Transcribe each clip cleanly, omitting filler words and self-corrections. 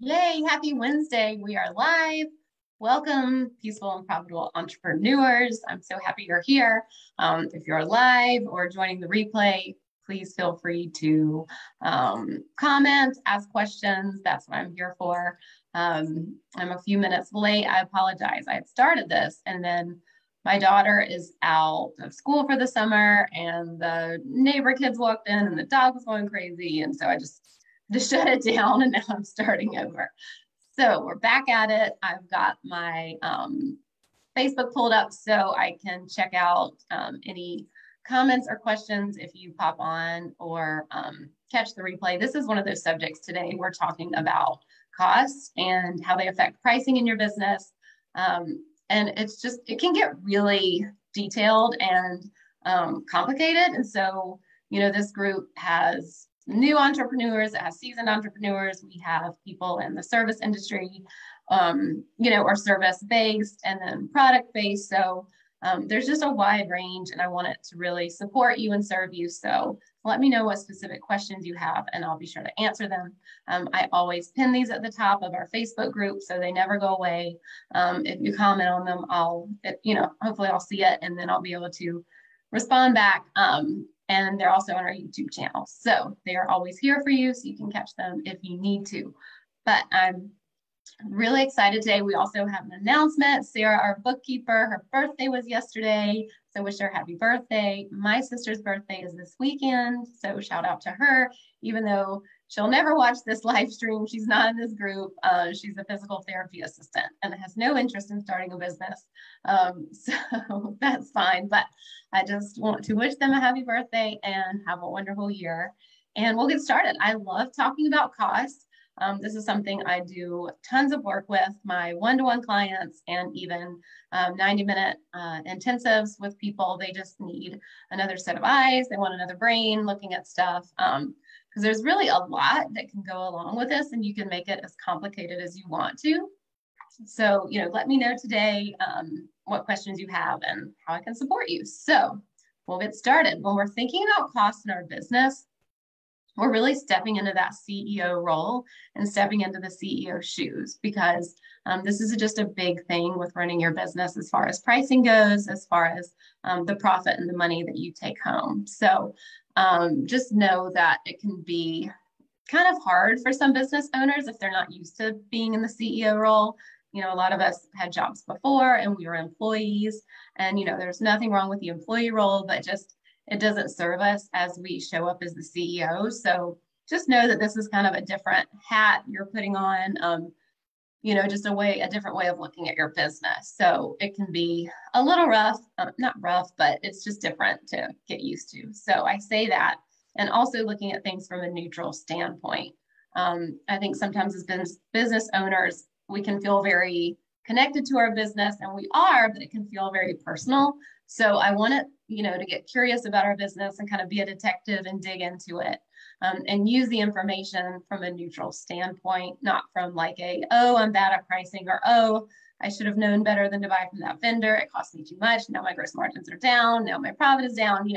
Yay, happy Wednesday. We are live. Welcome, peaceful and profitable entrepreneurs. I'm so happy you're here. If you're live or joining the replay, please feel free to comment, ask questions. That's what I'm here for. I'm a few minutes late. I apologize. I had started this and then my daughter is out of school for the summer and the neighbor kids walked in and the dog was going crazy. And so I just shut it down and now I'm starting over. So we're back at it. I've got my Facebook pulled up so I can check out any comments or questions if you pop on or catch the replay. This is one of those subjects today. We're talking about costs and how they affect pricing in your business. And it's just, it can get really detailed and complicated. And so, this group has new entrepreneurs, it has seasoned entrepreneurs. We have people in the service industry, or service based and then product based. So there's just a wide range and I want it to really support you and serve you. So let me know what specific questions you have and I'll be sure to answer them. I always pin these at the top of our Facebook group so they never go away. If you comment on them, hopefully I'll see it and then I'll be able to respond back. And they're also on our YouTube channel. So they are always here for you so you can catch them if you need to. But I'm really excited today. We also have an announcement. Sarah, our bookkeeper, her birthday was yesterday. So wish her happy birthday. My sister's birthday is this weekend. So shout out to her, even though she'll never watch this live stream. She's not in this group. She's a physical therapy assistant and has no interest in starting a business. So that's fine. But I just want to wish them a happy birthday and have a wonderful year. And we'll get started. I love talking about costs. This is something I do tons of work with my one-to-one clients and even 90-minute intensives with people. They just need another set of eyes. They want another brain looking at stuff because there's really a lot that can go along with this and you can make it as complicated as you want to. So, let me know today what questions you have and how I can support you. So we'll get started. When we're thinking about costs in our business, we're really stepping into that CEO role and stepping into the CEO shoes because this is just a big thing with running your business as far as pricing goes, as far as the profit and the money that you take home. So just know that it can be kind of hard for some business owners if they're not used to being in the CEO role. A lot of us had jobs before and we were employees and, there's nothing wrong with the employee role, but just it doesn't serve us as we show up as the CEO. So just know that this is kind of a different hat you're putting on, just a different way of looking at your business. So it can be a little rough, not rough, but it's just different to get used to. So I say that, and also looking at things from a neutral standpoint. I think sometimes as business owners, we can feel very connected to our business, and we are, but it can feel very personal. So I want it, to get curious about our business and kind of be a detective and dig into it and use the information from a neutral standpoint, not from like I'm bad at pricing or, I should have known better than to buy from that vendor. It cost me too much. Now my gross margins are down. Now my profit is down,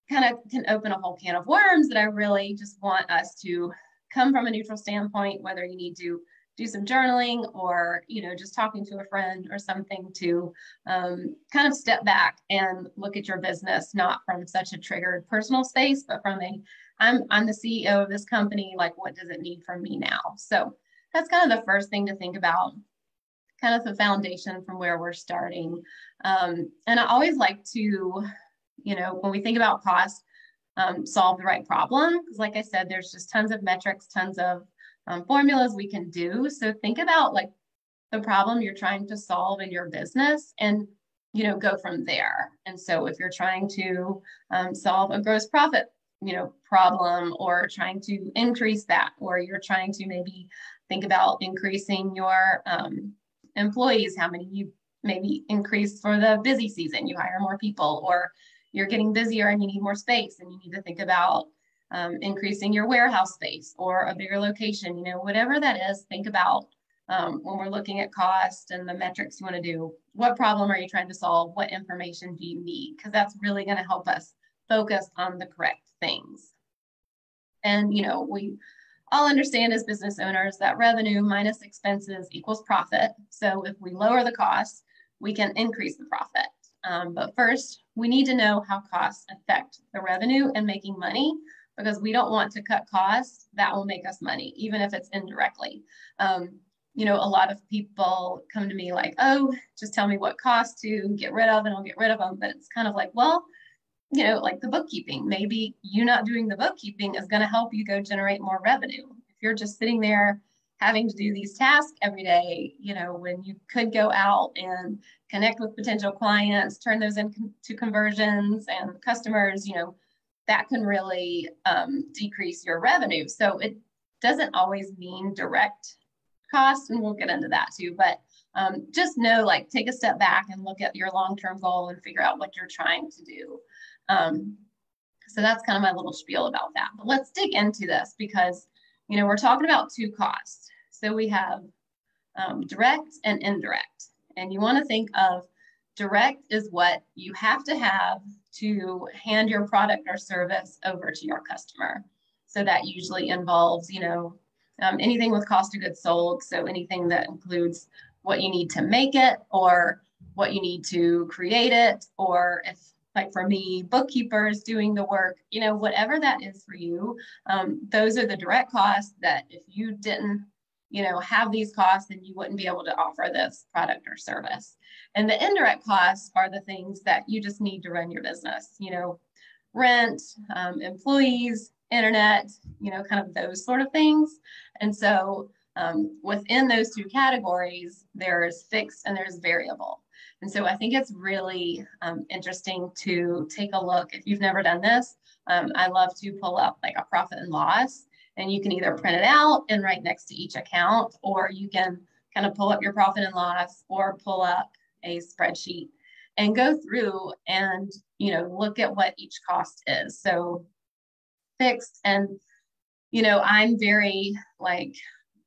kind of can open a whole can of worms that I really just want us to come from a neutral standpoint, whether you need to do some journaling or, just talking to a friend or something to kind of step back and look at your business, not from such a triggered personal space, but from I'm the CEO of this company, like what does it need from me now? So that's kind of the first thing to think about, kind of the foundation from where we're starting. And I always like to, when we think about cost, solve the right problem. Because like I said, there's just tons of metrics, tons of formulas we can do. So think about like the problem you're trying to solve in your business and, go from there. And so if you're trying to solve a gross profit, problem or trying to increase that, or you're trying to maybe think about increasing your employees, how many you maybe increase for the busy season, you hire more people, or you're getting busier and you need more space and you need to think about increasing your warehouse space or a bigger location, whatever that is, think about when we're looking at cost and the metrics you want to do, what problem are you trying to solve? What information do you need? Because that's really going to help us focus on the correct things. And, we all understand as business owners that revenue minus expenses equals profit. So if we lower the costs, we can increase the profit. But first, we need to know how costs affect the revenue and making money, because we don't want to cut costs that will make us money, even if it's indirectly. You know, a lot of people come to me like, oh, just tell me what costs to get rid of and I'll get rid of them. But it's kind of like, well, you know, like the bookkeeping, maybe you not doing the bookkeeping is going to help you go generate more revenue. If you're just sitting there having to do these tasks every day, you know, when you could go out and connect with potential clients, turn those into conversions and customers, you know, that can really decrease your revenue. So it doesn't always mean direct cost, and we'll get into that too. But just know, like, take a step back and look at your long-term goal and figure out what you're trying to do. So that's kind of my little spiel about that. But let's dig into this because, you know, we're talking about two costs. So we have direct and indirect. And you want to think of direct is what you have to have to hand your product or service over to your customer. So that usually involves, you know, anything with cost of goods sold. So anything that includes what you need to make it or what you need to create it, or if, like for me, bookkeepers doing the work, you know, whatever that is for you, those are the direct costs that if you didn't, you know, have these costs, then you wouldn't be able to offer this product or service. And the indirect costs are the things that you just need to run your business, you know, rent, employees, internet, you know, kind of those sort of things. And so within those two categories, there's fixed and there's variable. And so I think it's really interesting to take a look. If you've never done this, I love to pull up like a profit and loss, and you can either print it out and write next to each account, or you can kind of pull up your profit and loss or pull up a spreadsheet and go through and, you know, look at what each cost is. So fixed, and, you know, I'm very like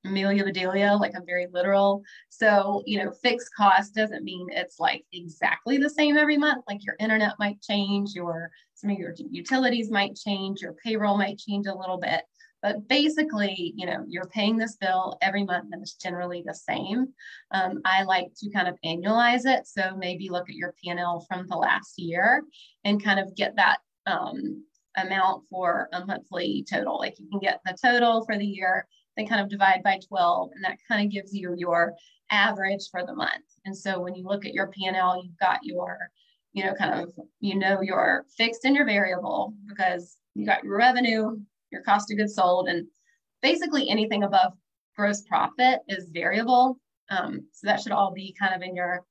Amelia Bedelia, like I'm very literal. So, you know, fixed cost doesn't mean it's like exactly the same every month. Like your internet might change, some of your utilities might change, your payroll might change a little bit. But basically, you know, you're paying this bill every month and it's generally the same. I like to kind of annualize it. So maybe look at your P&L from the last year and kind of get that amount for a monthly total. Like you can get the total for the year, then kind of divide by 12, and that kind of gives you your average for the month. And so when you look at your P&L, you've got your, you know, kind of, you know, your fixed and your variable, because you got your revenue, your cost of goods sold, and basically anything above gross profit is variable. So that should all be kind of in your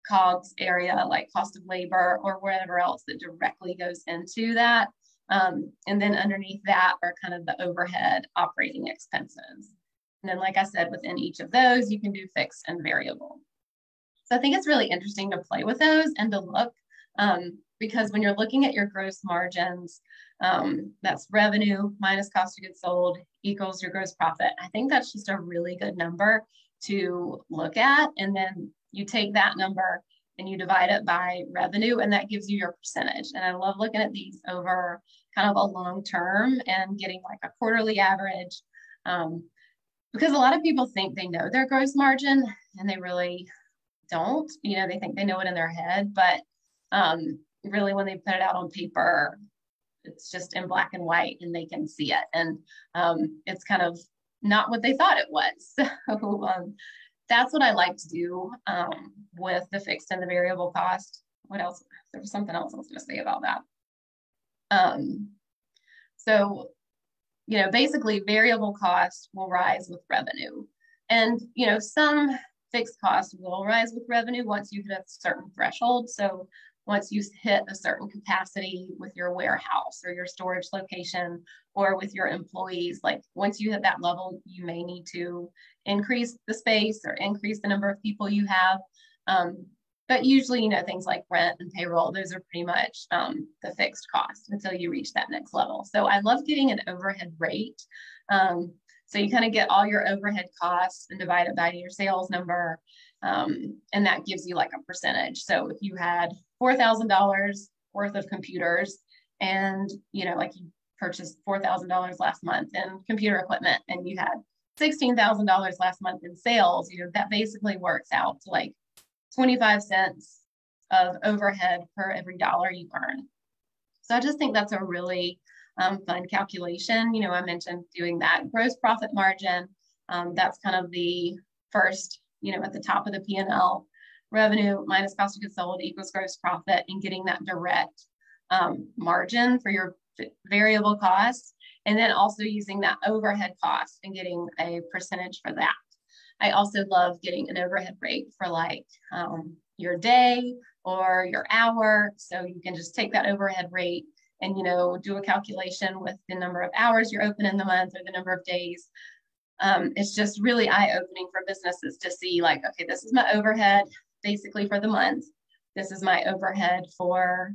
COGS area, like cost of labor or whatever else that directly goes into that. And then underneath that are kind of the overhead operating expenses. And then, like I said, within each of those, you can do fixed and variable. So I think it's really interesting to play with those and to look, because when you're looking at your gross margins, that's revenue minus cost of goods sold equals your gross profit. I think that's just a really good number to look at. And then you take that number and you divide it by revenue, and that gives you your percentage. And I love looking at these over kind of a long term and getting like a quarterly average, because a lot of people think they know their gross margin and they really don't. You know, they think they know it in their head, but really when they put it out on paper, it's just in black and white and they can see it. And it's kind of not what they thought it was. So that's what I like to do with the fixed and the variable cost. What else? There was something else I was going to say about that. So, you know, basically variable cost will rise with revenue. And, you know, some fixed costs will rise with revenue once you hit a certain threshold. So once you hit a certain capacity with your warehouse or your storage location or with your employees, like once you hit that level, you may need to increase the space or increase the number of people you have. But usually, you know, things like rent and payroll, those are pretty much the fixed cost until you reach that next level. So I love getting an overhead rate. So you kind of get all your overhead costs and divide it by your sales number. And that gives you like a percentage. So if you had $4,000 worth of computers and, you know, like you purchased $4,000 last month in computer equipment and you had $16,000 last month in sales, that basically works out to like 25 cents of overhead per every dollar you earn. So I just think that's a really fun calculation. I mentioned doing that gross profit margin. That's kind of the first, at the top of the P&L, revenue minus cost of goods sold equals gross profit, and getting that direct margin for your variable costs. And then also using that overhead cost and getting a percentage for that. I also love getting an overhead rate for like your day or your hour. So you can just take that overhead rate and, do a calculation with the number of hours you're open in the month or the number of days. It's just really eye-opening for businesses to see like, okay, this is my overhead basically for the month. This is my overhead for,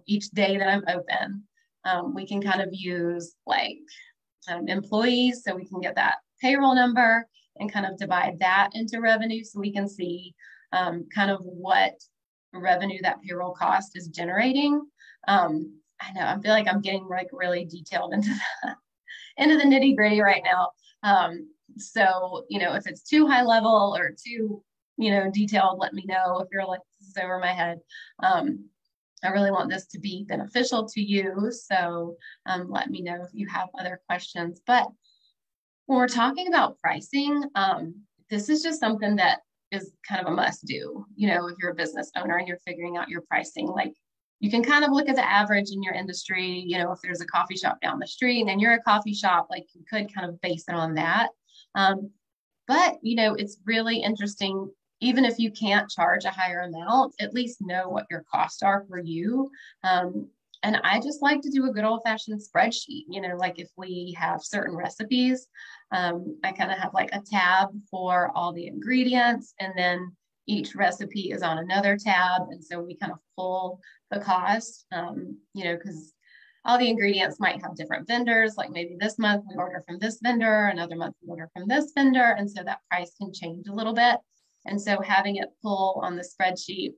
each day that I'm open. We can kind of use like employees, so we can get that payroll number and kind of divide that into revenue, so we can see kind of what revenue that payroll cost is generating. I know I feel like I'm getting like really detailed into the nitty gritty right now. So if it's too high level or too detailed, let me know. If you're like, this is over my head. I really want this to be beneficial to you. So let me know if you have other questions. But when we're talking about pricing, this is just something that is kind of a must do. If you're a business owner and you're figuring out your pricing, like you can kind of look at the average in your industry. If there's a coffee shop down the street and you're a coffee shop, like you could kind of base it on that. But it's really interesting. Even if you can't charge a higher amount, at least know what your costs are for you. And I just like to do a good old-fashioned spreadsheet. Like if we have certain recipes, I kind of have like a tab for all the ingredients, and then each recipe is on another tab. And so we kind of pull the cost, because all the ingredients might have different vendors. Like maybe this month we order from this vendor, another month we order from this vendor. And so that price can change a little bit. And so having it pull on the spreadsheet,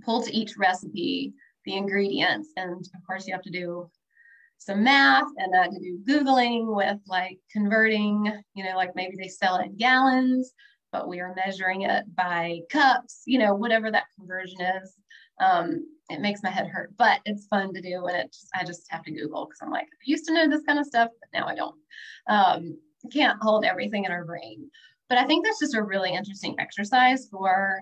pull to each recipe, the ingredients. And of course you have to do some math and to do Googling with like converting, like maybe they sell it in gallons, but we are measuring it by cups, whatever that conversion is. It makes my head hurt, but it's fun to do. And I just have to Google, because I'm like, I used to know this kind of stuff, but now I don't. Can't hold everything in our brain. But I think that's just a really interesting exercise for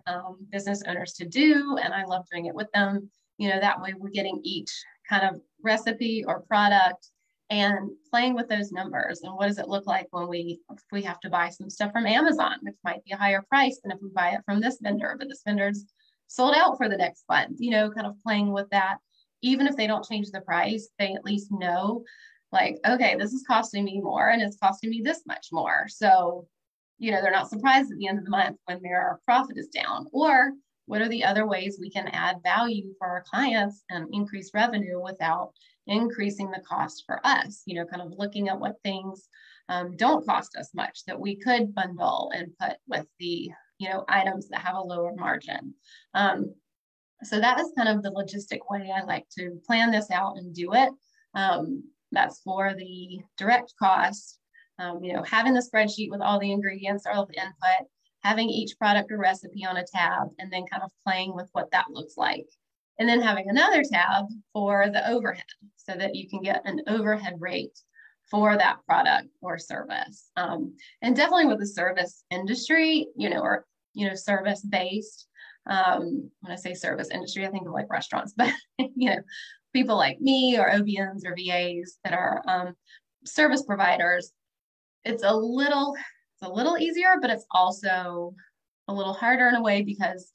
business owners to do. And I love doing it with them. That way we're getting each kind of recipe or product and playing with those numbers. And what does it look like when if we have to buy some stuff from Amazon, which might be a higher price than if we buy it from this vendor, but this vendor's sold out for the next month, kind of playing with that. Even if they don't change the price, they at least know like, okay, this is costing me more and it's costing me this much more. So they're not surprised at the end of the month when their profit is down. Or what are the other ways we can add value for our clients and increase revenue without increasing the cost for us? Kind of looking at what things don't cost us much that we could bundle and put with the, items that have a lower margin. So that is kind of the logistic way I like to plan this out and do it. That's for the direct cost. Having the spreadsheet with all the ingredients, all the input, having each product or recipe on a tab, and then kind of playing with what that looks like. And then having another tab for the overhead, so that you can get an overhead rate for that product or service. And definitely with the service industry, or, service-based. When I say service industry, I think of like restaurants, but, people like me or OBMs or VAs that are service providers. It's a little easier, but it's also a little harder in a way because,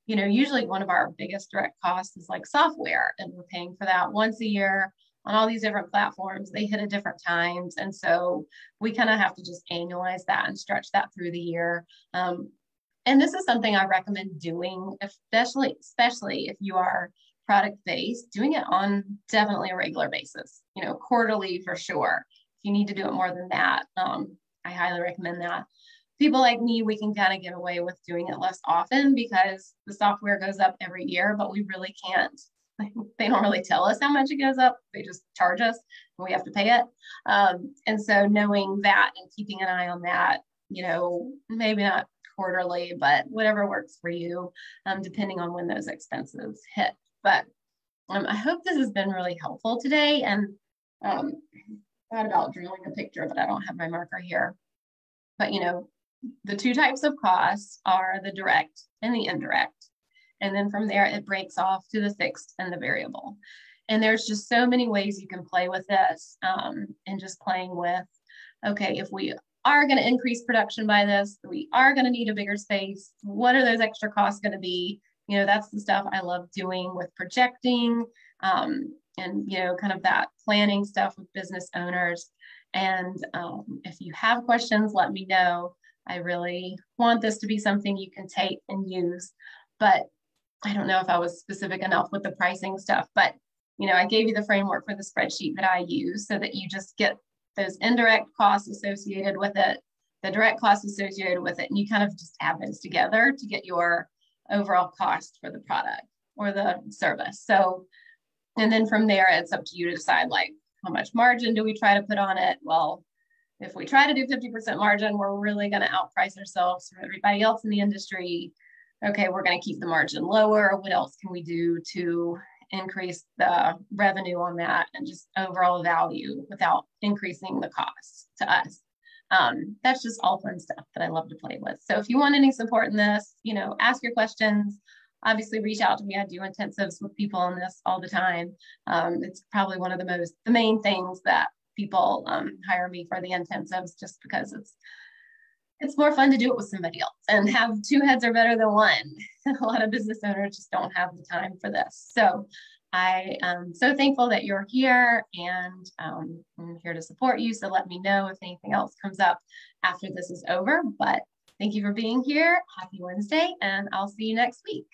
usually one of our biggest direct costs is like software, and we're paying for that once a year on all these different platforms. They hit at different times. And so we kind of have to just annualize that and stretch that through the year. And this is something I recommend doing, especially if you are product-based, doing it on definitely a regular basis, quarterly for sure. If you need to do it more than that, I highly recommend that. People like me, we can kind of get away with doing it less often because the software goes up every year, but we really can't They don't really tell us how much it goes up. They just charge us and we have to pay it. And so knowing that and keeping an eye on that, maybe not quarterly, but whatever works for you, depending on when those expenses hit. But I hope this has been really helpful today. And thought about drawing a picture, but I don't have my marker here. But, the two types of costs are the direct and the indirect. And then from there, it breaks off to the fixed and the variable. And there's just so many ways you can play with this, and just playing with, okay, if we are going to increase production by this, we are going to need a bigger space. What are those extra costs going to be? That's the stuff I love doing with projecting, and, kind of that planning stuff with business owners. And if you have questions, let me know. I really want this to be something you can take and use, but I don't know if I was specific enough with the pricing stuff, but I gave you the framework for the spreadsheet that I use so that you just get those indirect costs associated with it, the direct costs associated with it, and you kind of just add those together to get your overall cost for the product or the service. So, and then from there, it's up to you to decide, like, how much margin do we try to put on it? Well, if we try to do 50% margin, we're really going to outprice ourselves from everybody else in the industry. Okay, we're going to keep the margin lower. What else can we do to increase the revenue on that and just overall value without increasing the cost to us? That's just all fun stuff that I love to play with. So if you want any support in this, ask your questions. Obviously, reach out to me. I do intensives with people on this all the time. It's probably one of the main things that people hire me for, the intensives, just because it's more fun to do it with somebody else, and have two heads are better than one. A lot of business owners just don't have the time for this. So I am so thankful that you're here, and I'm here to support you. So let me know if anything else comes up after this is over. But thank you for being here. Happy Wednesday, and I'll see you next week.